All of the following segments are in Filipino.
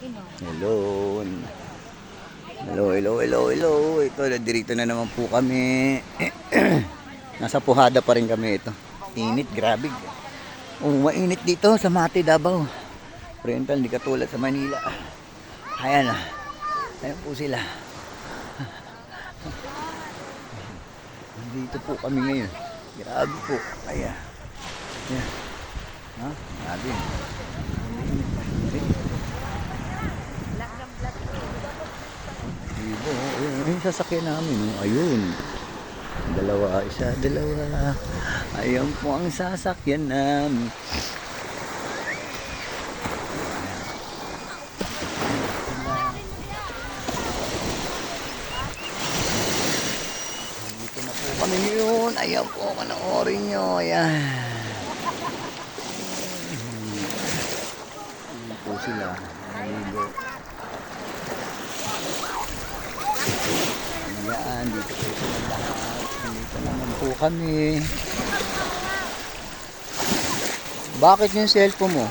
Hello. Hello, hello, hello, hello. Ito, dirito na naman po kami. Nasa Puhada pa rin kami ito. Init, grabe. Oh, mainit dito sa Mati, Davao. Oriental, hindi katulad sa Manila. Ayan na. Ayan po sila. Dito po kami ngayon. Grabe po. Ayan. Ayan. Ha? Grabe. Ibo, ayun, sasakyan namin. Ayun. Dalawa, isa, dalawa. Ayun po ang sasakyan namin. Dito na po kami ngayon. Ayan po, manoorin nyo. Ayan. Ayan po sila. Ayun. Ayan, dito po sila lahat. Dito naman po kami. Bakit yung cellphone mo?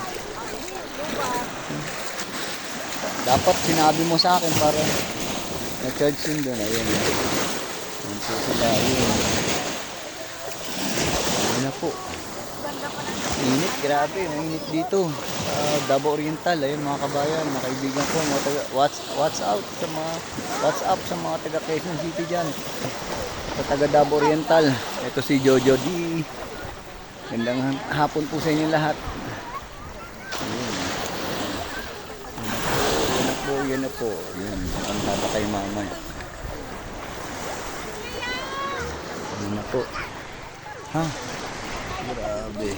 Dapat sinabi mo sa akin para na-charge yun doon. Ayun. Ayun po sila. Ayun. Ayun na po. Init, grabe. Mainit dito. Davao Oriental. Ayun mga kabayan, mga kaibigan ko. What's up sa mga taga Quezon City dyan. Sa taga Davao Oriental. Ito si Jojo D. Gandang hapon po sa inyo lahat. Yan na po. Yan. Ang haba kay mama. Yan na po. Ha? Grabe.